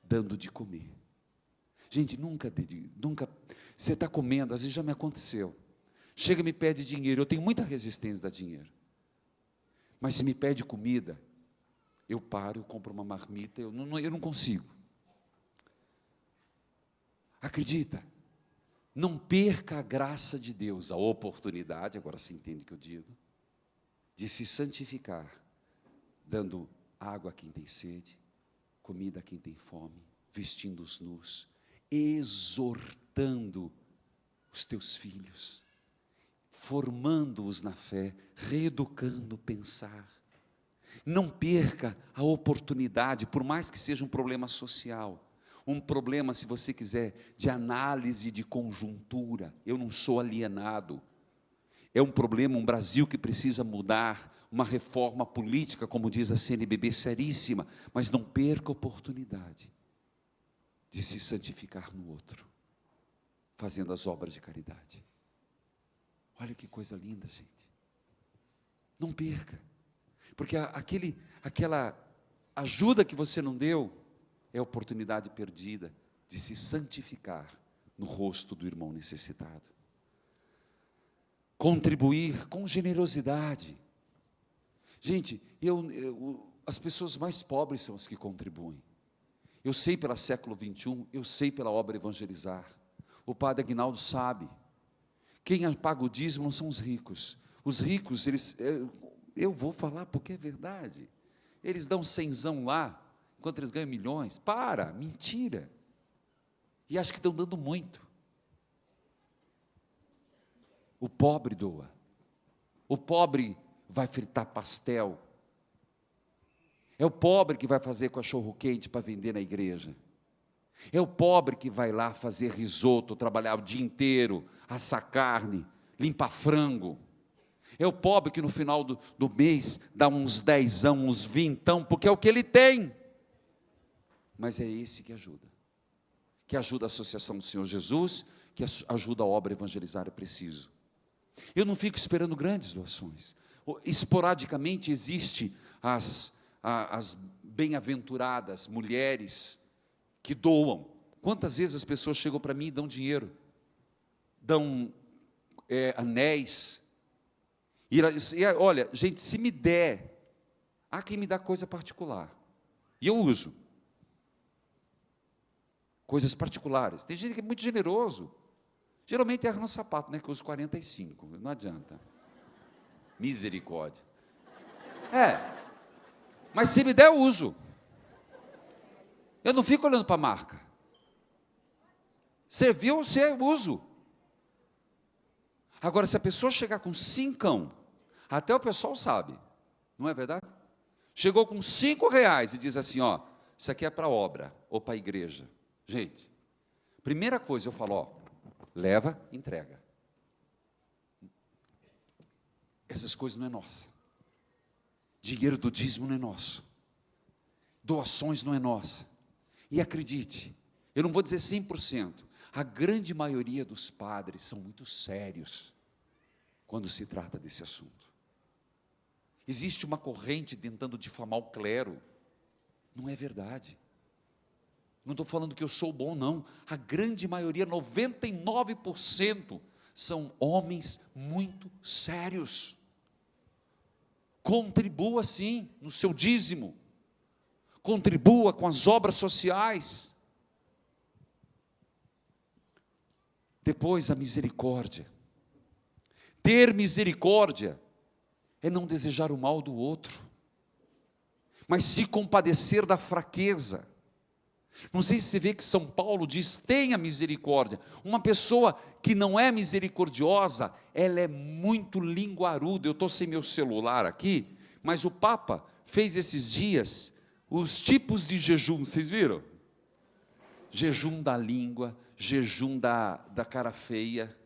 dando de comer. Gente, nunca, você está comendo, às vezes já me aconteceu, chega e me pede dinheiro, eu tenho muita resistência a dar dinheiro, mas se me pede comida, eu paro, eu compro uma marmita, eu não consigo. Acredita, não perca a graça de Deus, a oportunidade, agora você entende o que eu digo, de se santificar, dando água a quem tem sede, comida a quem tem fome, vestindo os nus, exortando os teus filhos, formando-os na fé, reeducando o pensar. Não perca a oportunidade, por mais que seja um problema social, um problema, se você quiser, de análise de conjuntura. Eu não sou alienado. É um problema, um Brasil que precisa mudar, uma reforma política, como diz a CNBB, seríssima, mas não perca a oportunidade de se santificar no outro, fazendo as obras de caridade. Olha que coisa linda, gente. Não perca, porque aquela ajuda que você não deu, é a oportunidade perdida de se santificar no rosto do irmão necessitado. Contribuir com generosidade. Gente, as pessoas mais pobres são as que contribuem. Eu sei pela século 21, eu sei pela obra Evangelizar. O padre Aguinaldo sabe. Quem paga o dízimo não são os ricos. Os ricos, eu vou falar porque é verdade. Eles dão cenzão lá, enquanto eles ganham milhões. Mentira. E acho que estão dando muito. O pobre doa. O pobre vai fritar pastel. É o pobre que vai fazer cachorro-quente para vender na igreja. É o pobre que vai lá fazer risoto, trabalhar o dia inteiro, assar carne, limpar frango. É o pobre que no final do mês dá uns 10, uns 20, porque é o que ele tem. Mas é esse que ajuda a Associação do Senhor Jesus, que ajuda a obra Evangelizar é preciso. Eu não fico esperando grandes doações. Esporadicamente existe as bem-aventuradas mulheres que doam. Quantas vezes as pessoas chegam para mim e dão dinheiro, dão anéis, e olha, gente, se me der, há quem me dá coisa particular, e eu uso, coisas particulares. Tem gente que é muito generoso, geralmente erra no sapato, né, que eu uso 45, não adianta, misericórdia, mas se me der eu uso, Eu não fico olhando para a marca. Serviu, você uso. Agora, se a pessoa chegar com 5, até o pessoal sabe, não é verdade? Chegou com R$5 e diz assim, ó, isso aqui é para obra ou para a igreja. Gente, primeira coisa eu falo, ó, leva, entrega. Essas coisas não é nossa. Dinheiro do dízimo não é nosso. Doações não é nossa. E acredite, eu não vou dizer 100%, a grande maioria dos padres são muito sérios quando se trata desse assunto. Existe uma corrente tentando difamar o clero. Não é verdade. Não estou falando que eu sou bom, não. A grande maioria, 99%, são homens muito sérios. Contribua sim no seu dízimo. Contribua com as obras sociais. Depois, a misericórdia. Ter misericórdia é não desejar o mal do outro, mas se compadecer da fraqueza. Não sei se você vê que São Paulo diz, tenha misericórdia. Uma pessoa que não é misericordiosa, ela é muito linguaruda. Eu estou sem meu celular aqui, mas o Papa fez esses dias os tipos de jejum, vocês viram? Jejum da língua, jejum da cara feia.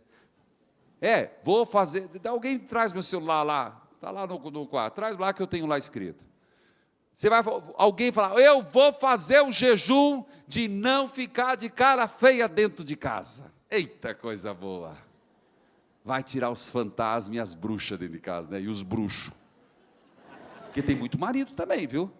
Vou fazer, alguém traz meu celular lá, está lá no quarto, traz lá que eu tenho lá escrito. Alguém falar, eu vou fazer o jejum de não ficar de cara feia dentro de casa. Eita, coisa boa. Vai tirar os fantasmas e as bruxas dentro de casa, né? E os bruxos. Porque tem muito marido também, viu?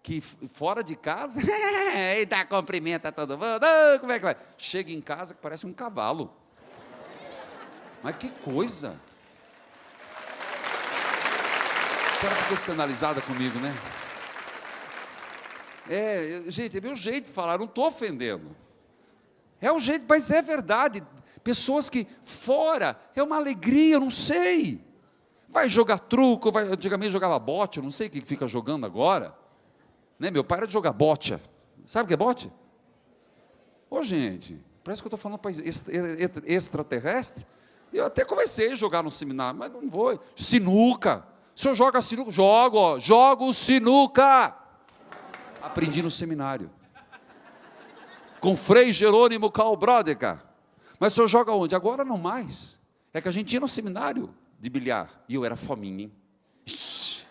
Que fora de casa, e dá cumprimento a todo mundo, como é que vai? Chega em casa que parece um cavalo. Mas que coisa! A senhora ficou escandalizada comigo, né? Gente, é meu jeito de falar, não estou ofendendo. É o jeito, mas é verdade. Pessoas que fora, é uma alegria, eu não sei. Vai jogar truco, antigamente jogava bote, eu não sei o que fica jogando agora. Né? Meu pai era de jogar bote. Sabe o que é bote? Gente, parece que eu estou falando para extraterrestre. Eu até comecei a jogar no seminário, mas não vou. Sinuca. O senhor joga sinuca? Jogo sinuca. Aprendi no seminário. Com Frei Jerônimo Calbródica. Mas o senhor joga onde? Agora não mais. É que a gente ia no seminário de bilhar. E eu era fominha, hein? Ixi.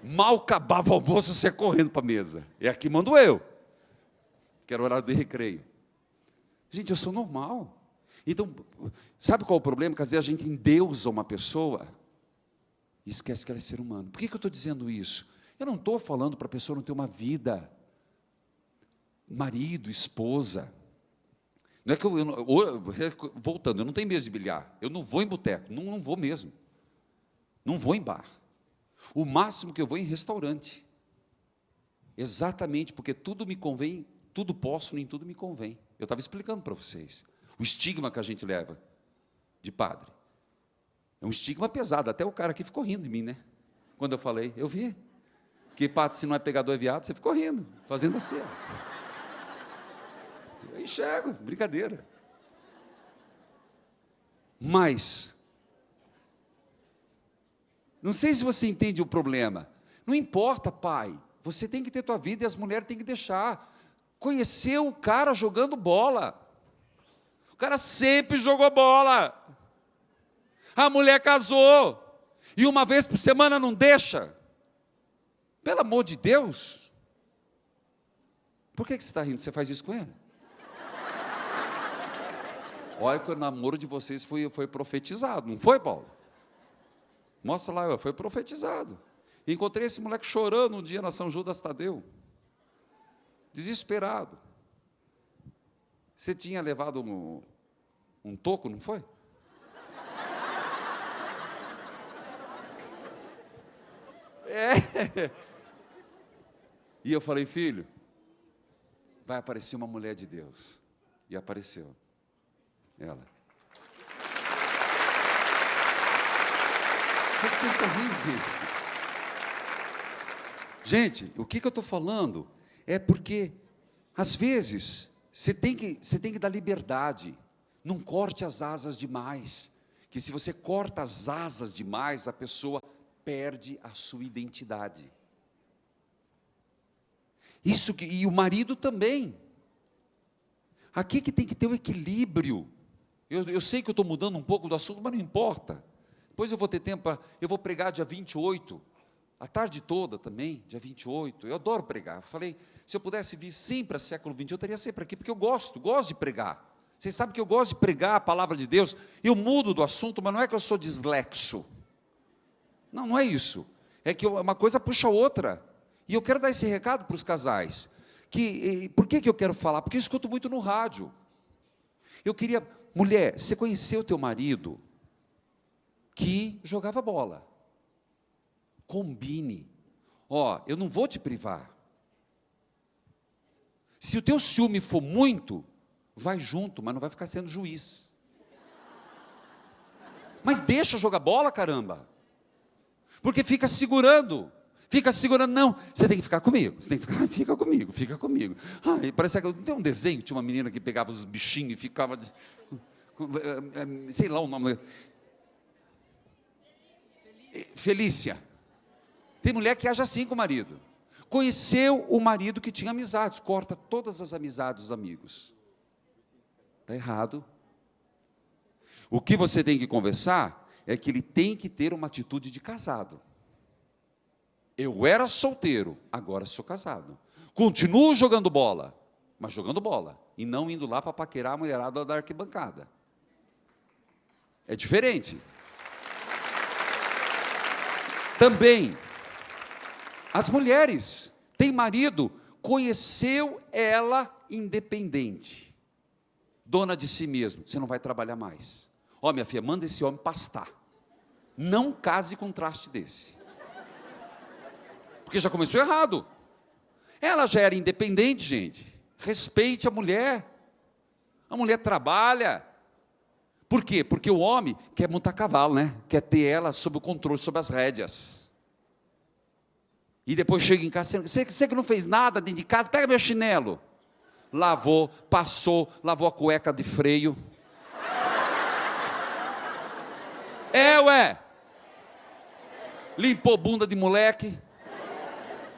Mal acabava o almoço, você ia correndo para a mesa. É aqui mando eu. Que era o horário de recreio. Gente, eu sou normal. Então, sabe qual é o problema? Que às vezes a gente endeusa uma pessoa e esquece que ela é ser humano. Por que eu estou dizendo isso? Eu não estou falando para a pessoa não ter uma vida, marido, esposa. Não é que voltando, eu não tenho medo de bilhar. Eu não vou em boteco, não vou mesmo. Não vou em bar. O máximo que eu vou é em restaurante. Exatamente, porque tudo me convém, tudo posso, nem tudo me convém. Eu estava explicando para vocês. O estigma que a gente leva de padre. É um estigma pesado. Até o cara aqui ficou rindo de mim, né? Quando eu falei, eu vi. Que padre, se não é pegador, é viado, você ficou rindo, fazendo assim. Eu enxergo, brincadeira. Mas, não sei se você entende o problema. Não importa, pai. Você tem que ter tua vida e as mulheres têm que deixar. Conhecer o cara jogando bola. O cara sempre jogou bola. A mulher casou. E uma vez por semana não deixa. Pelo amor de Deus. Por que você está rindo? Você faz isso com ele? Olha que o namoro de vocês foi profetizado. Não foi, Paulo? Mostra lá, foi profetizado. Encontrei esse moleque chorando um dia na São Judas Tadeu. Desesperado. Você tinha levado um toco, não foi? E eu falei, filho, vai aparecer uma mulher de Deus. E apareceu. Ela. Por que vocês estão rindo, gente? Gente, o que eu estou falando é porque, às vezes, você tem que dar liberdade. Não corte as asas demais. Que se você corta as asas demais, a pessoa perde a sua identidade. E o marido também. Aqui que tem que ter o equilíbrio. Eu sei que eu estou mudando um pouco do assunto, mas não importa. Depois eu vou ter tempo, eu vou pregar dia 28, a tarde toda também, dia 28. Eu adoro pregar. Eu falei, se eu pudesse vir sempre a século XXI, eu estaria sempre aqui, porque eu gosto de pregar. Vocês sabem que eu gosto de pregar a palavra de Deus. Eu mudo do assunto, mas não é que eu sou dislexo. Não é isso. É que uma coisa puxa a outra. E eu quero dar esse recado para os casais. Por que eu quero falar? Porque eu escuto muito no rádio. Eu queria... Mulher, você conheceu o teu marido que jogava bola. Combine. Eu não vou te privar. Se o teu ciúme for muito, vai junto, mas não vai ficar sendo juiz. Mas deixa eu jogar bola, caramba. Porque fica segurando, não, você tem que ficar comigo, você tem que ficar, fica comigo. Parece que tem um desenho, tinha uma menina que pegava os bichinhos e ficava, sei lá o nome. Felícia. Tem mulher que age assim com o marido. Conheceu o marido que tinha amizades, corta todas as amizades dos amigos. Está errado. O que você tem que conversar é que ele tem que ter uma atitude de casado. Eu era solteiro, agora sou casado. Continuo jogando bola, mas jogando bola, e não indo lá para paquerar a mulherada da arquibancada. É diferente. Também, as mulheres têm marido, conheceu ela independente, dona de si mesmo, você não vai trabalhar mais. Minha filha, manda esse homem pastar. Não case com um traste desse. Porque já começou errado. Ela já era independente, gente. Respeite a mulher. A mulher trabalha. Por quê? Porque o homem quer montar cavalo, né? Quer ter ela sob o controle, sob as rédeas. E depois chega em casa, você que não fez nada dentro de casa, pega meu chinelo. Lavou, passou, lavou a cueca de freio. Ué. Limpou bunda de moleque.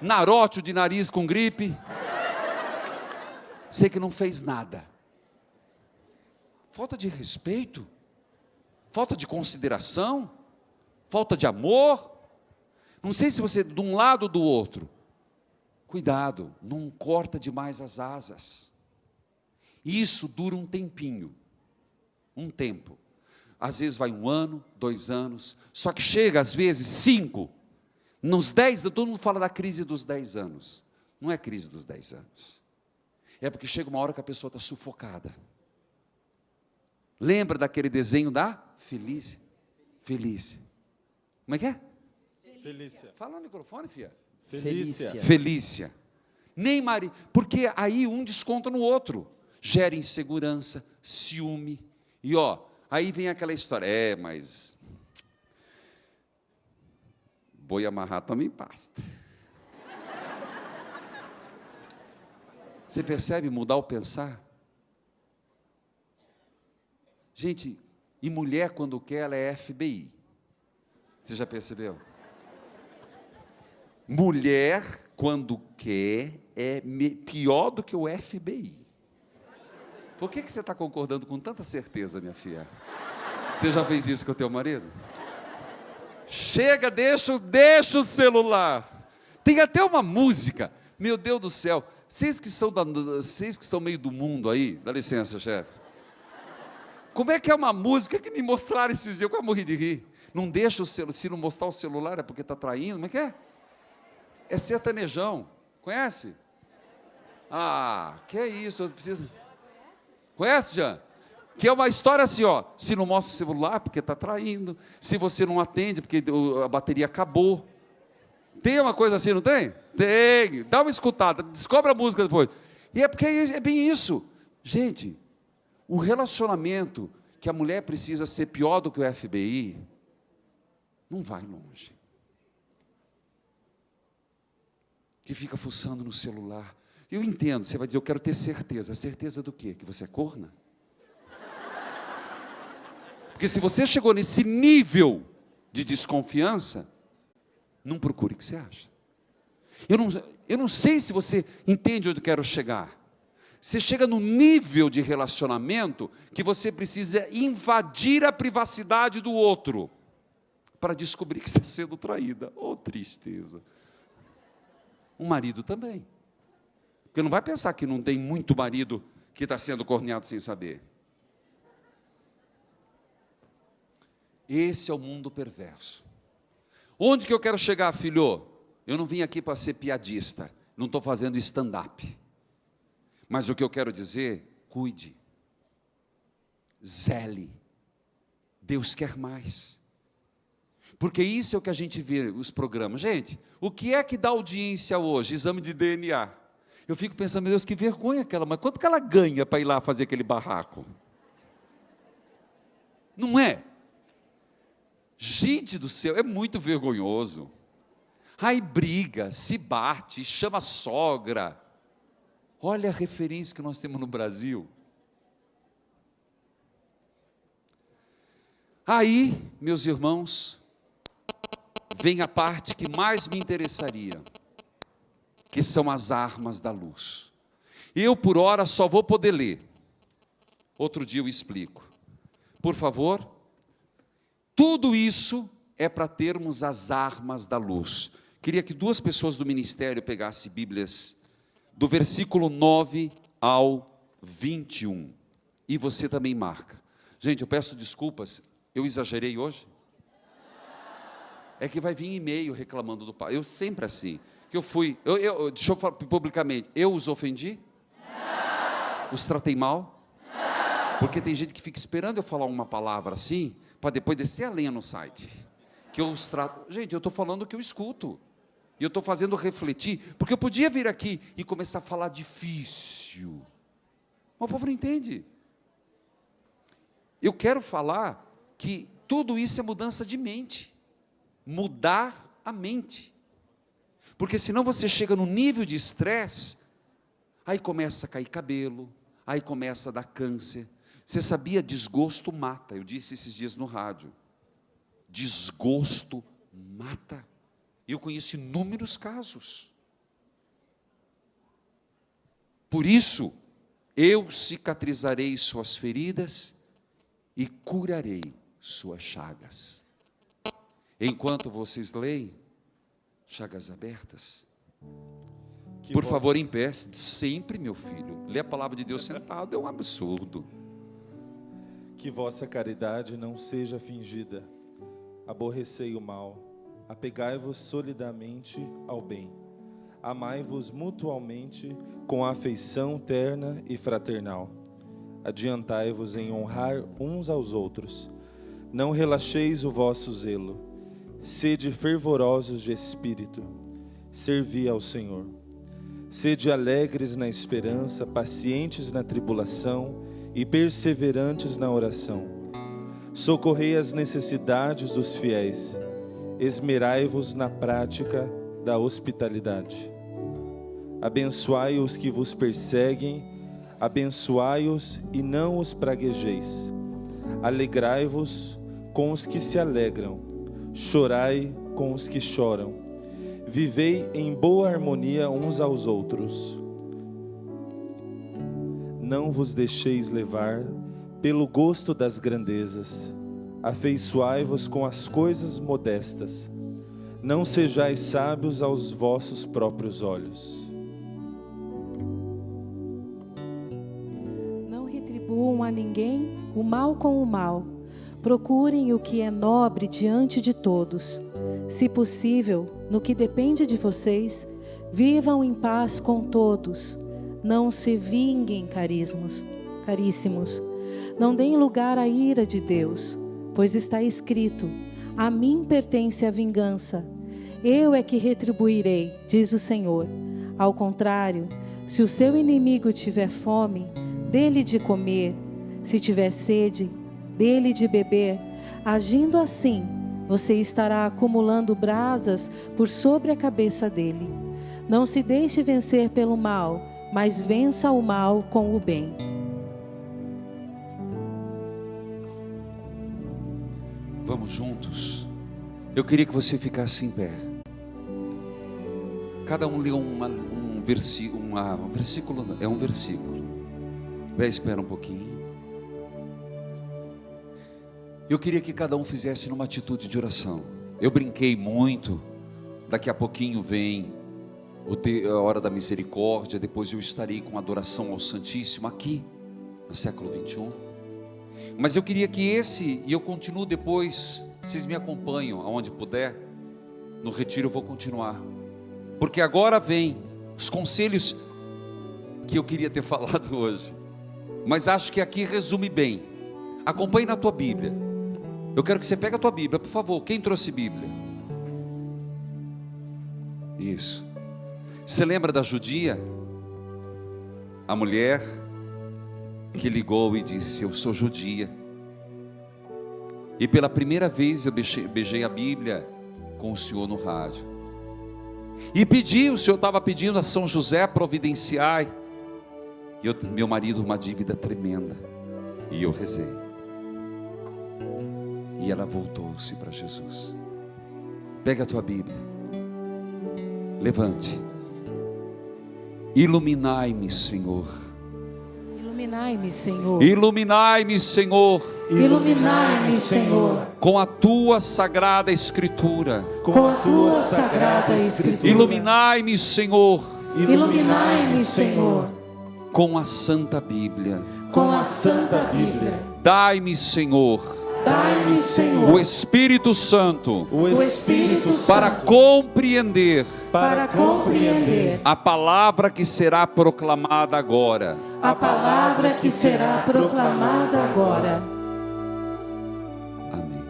Narótio de nariz com gripe. Você que não fez nada. Falta de respeito. Falta de consideração. Falta de amor. Não sei se você, de um lado ou do outro. Cuidado, não corta demais as asas. Isso dura um tempinho. Um tempo. Às vezes vai 1 ano, 2 anos. Só que chega às vezes 5. Nos 10 anos, todo mundo fala da crise dos 10 anos. Não é crise dos 10 anos. É porque chega uma hora que a pessoa está sufocada. Lembra daquele desenho da Felícia? Felícia. Como é que é? Felícia. Fala no microfone, filha. Felícia. Felícia. Nem marido. Porque aí um desconta no outro. Gera insegurança, ciúme. E aí vem aquela história. Mas boi amarrar também pasta. Você percebe mudar o pensar? Gente, e mulher quando quer, ela é FBI. Você já percebeu? Mulher quando quer é pior do que o FBI. Por que você está concordando com tanta certeza, minha filha? Você já fez isso com o teu marido? Chega, deixa o celular. Tem até uma música. Meu Deus do céu. Vocês que são meio do mundo aí, dá licença, chefe. Como é que é uma música que me mostraram esses dias? Eu quase morri de rir. Não deixa o celular, se não mostrar o celular é porque está traindo. Como é que é? É sertanejão. Conhece? Que é isso? Eu preciso... Conhece, Jean? Que é uma história assim, se não mostra o celular é porque está traindo. Se você não atende porque a bateria acabou. Tem uma coisa assim, não tem? Tem. Dá uma escutada, descobre a música depois. E é porque é bem isso. Gente, o relacionamento que a mulher precisa ser pior do que o FBI, não vai longe. que fica fuçando no celular. Eu entendo, você vai dizer, eu quero ter certeza. Certeza do quê? Que você é corna? Porque se você chegou nesse nível de desconfiança, não procure o que você acha. Eu não sei se você entende onde eu quero chegar. Você chega no nível de relacionamento que você precisa invadir a privacidade do outro para descobrir que está sendo traída. Oh, tristeza. Um marido também. Porque não vai pensar que não tem muito marido que está sendo corneado sem saber. Esse é o mundo perverso. Onde que eu quero chegar, filho? Eu não vim aqui para ser piadista. Não estou fazendo stand-up. Mas o que eu quero dizer, cuide. Zele. Deus quer mais. Porque isso é o que a gente vê nos programas. Gente, o que é que dá audiência hoje? Exame de DNA. Eu fico pensando, meu Deus, que vergonha aquela, mas quanto que ela ganha para ir lá fazer aquele barraco? Não é? Gente do céu, é muito vergonhoso. Aí briga, se bate, chama a sogra. Olha a referência que nós temos no Brasil. Aí, meus irmãos, vem a parte que mais me interessaria, que são as armas da luz. Eu, por hora, só vou poder ler. Outro dia eu explico. Por favor. Tudo isso é para termos as armas da luz. Queria que 2 pessoas do ministério pegassem Bíblias, do versículo 9 ao 21. E você também marca. Gente, eu peço desculpas, eu exagerei hoje? É que vai vir e-mail reclamando do pai. Eu sempre assim. Que eu fui, deixa eu falar publicamente, eu os ofendi? Não. Os tratei mal? Não. Porque tem gente que fica esperando eu falar uma palavra assim, para depois descer a lenha no site. Que eu os trato. Gente, eu estou falando o que eu escuto. E eu estou fazendo refletir, porque eu podia vir aqui e começar a falar difícil. Mas o povo não entende. Eu quero falar que tudo isso é mudança de mente. Mudar a mente. Porque senão você chega no nível de estresse, aí começa a cair cabelo, aí começa a dar câncer. Você sabia, desgosto mata. Eu disse esses dias no rádio. Desgosto mata. Eu conheço inúmeros casos. Por isso, eu cicatrizarei suas feridas e curarei suas chagas. Enquanto vocês leem, chagas abertas. Por favor, em pé, sempre, meu filho. Ler a palavra de Deus sentado é um absurdo. Que vossa caridade não seja fingida. Aborrecei o mal. Apegai-vos solidamente ao bem. Amai-vos mutualmente com afeição terna e fraternal. Adiantai-vos em honrar uns aos outros. Não relaxeis o vosso zelo. Sede fervorosos de espírito. Servi ao Senhor. Sede alegres na esperança, pacientes na tribulação e perseverantes na oração. Socorrei as necessidades dos fiéis. Esmerai-vos na prática da hospitalidade. Abençoai os que vos perseguem, abençoai-os e não os praguejeis. Alegrai-vos com os que se alegram, chorai com os que choram. Vivei em boa harmonia uns aos outros. Não vos deixeis levar pelo gosto das grandezas. Afeiçoai-vos com as coisas modestas. Não sejais sábios aos vossos próprios olhos. Não retribuam a ninguém o mal com o mal. Procurem o que é nobre diante de todos. Se possível, no que depende de vocês, vivam em paz com todos. Não se vinguem, caríssimos. Não deem lugar à ira de Deus, pois está escrito: a mim pertence a vingança. Eu é que retribuirei, diz o Senhor. Ao contrário, se o seu inimigo tiver fome, dê-lhe de comer. Se tiver sede, dê-lhe de beber. Agindo assim, você estará acumulando brasas por sobre a cabeça dele. Não se deixe vencer pelo mal, mas vença o mal com o bem. Vamos juntos. Eu queria que você ficasse em pé. Cada um lê um versículo. É um versículo. Espera um pouquinho. Eu queria que cada um fizesse numa atitude de oração. Eu brinquei muito. Daqui a pouquinho vem a hora da misericórdia. Depois eu estarei com adoração ao Santíssimo aqui, no século 21. Mas eu queria que e eu continuo depois. Vocês me acompanham aonde puder. No retiro eu vou continuar. Porque agora vem os conselhos que eu queria ter falado hoje. Mas acho que aqui resume bem. Acompanhe na tua Bíblia. Eu quero que você pegue a tua Bíblia, por favor. Quem trouxe Bíblia? Isso. Você lembra da judia? A mulher que ligou e disse: eu sou judia. E pela primeira vez eu beijei a Bíblia com o senhor no rádio. E pedi, o senhor estava pedindo a São José providenciai. E meu marido uma dívida tremenda. E eu rezei. E ela voltou-se para Jesus. Pega a tua Bíblia. Levante. Iluminai-me, Senhor. Iluminai-me, Senhor. Iluminai-me, Senhor. Iluminai-me, Senhor. Com a tua sagrada Escritura. Com a tua sagrada Escritura. Iluminai-me, Senhor. Iluminai-me, Senhor. Com a Santa Bíblia. Com a Santa Bíblia. Dai-me, Senhor. Dai-me, Senhor, o Espírito Santo, para compreender a palavra que será proclamada agora. A palavra que será proclamada agora. Amém.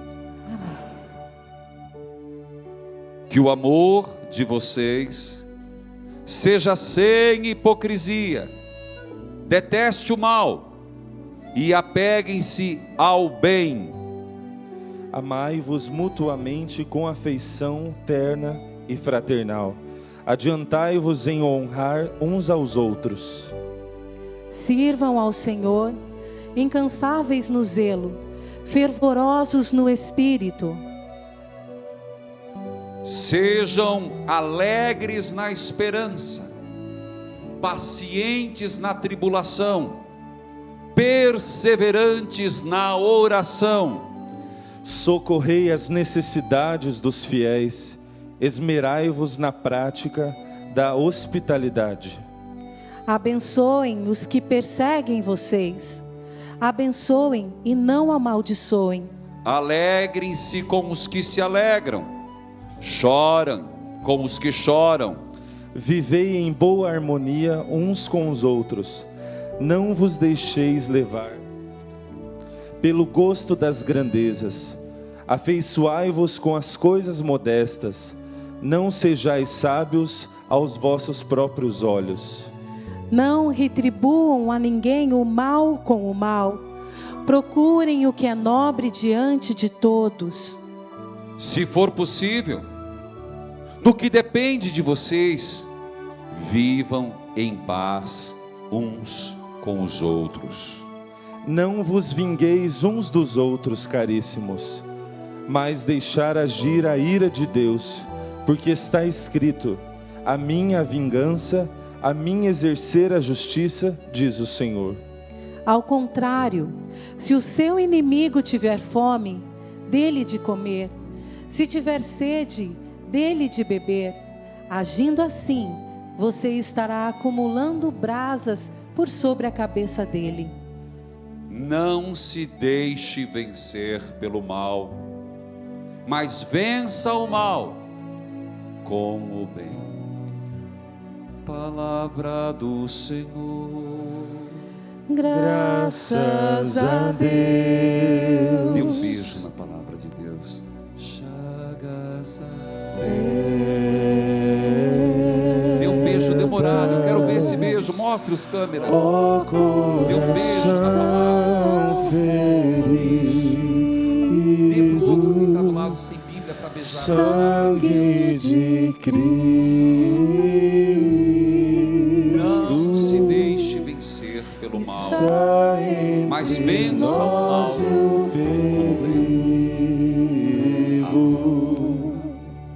Que o amor de vocês seja sem hipocrisia. Deteste o mal e apeguem-se ao bem. Amai-vos mutuamente com afeição terna e fraternal. Adiantai-vos em honrar uns aos outros. Sirvam ao Senhor, incansáveis no zelo, fervorosos no espírito. Sejam alegres na esperança, pacientes na tribulação, perseverantes na oração. Socorrei as necessidades dos fiéis, esmerai-vos na prática da hospitalidade. Abençoem os que perseguem vocês, abençoem e não amaldiçoem. Alegrem-se com os que se alegram, choram com os que choram. Vivei em boa harmonia uns com os outros, não vos deixeis levar pelo gosto das grandezas. Afeiçoai-vos com as coisas modestas, não sejais sábios aos vossos próprios olhos. Não retribuam a ninguém o mal com o mal, procurem o que é nobre diante de todos. Se for possível, no que depende de vocês, vivam em paz uns com os outros. Não vos vingueis uns dos outros, caríssimos, mas deixar agir a ira de Deus, porque está escrito: a minha vingança, a mim exercer a justiça, diz o Senhor. Ao contrário, se o seu inimigo tiver fome, dê-lhe de comer. Se tiver sede, dê-lhe de beber. Agindo assim, você estará acumulando brasas por sobre a cabeça dele. Não se deixe vencer pelo mal, mas vença o mal com o bem. Palavra do Senhor. Graças a Deus. Dê um beijo na palavra de Deus. Chagas a Dê um beijo demorado. Eu quero ver esse beijo. Mostre os câmeras. Dê um beijo na palavra. Dê para o outro que está do lado sem Bíblia para beijar. Sangue de Cristo. vença o mal. o perigo.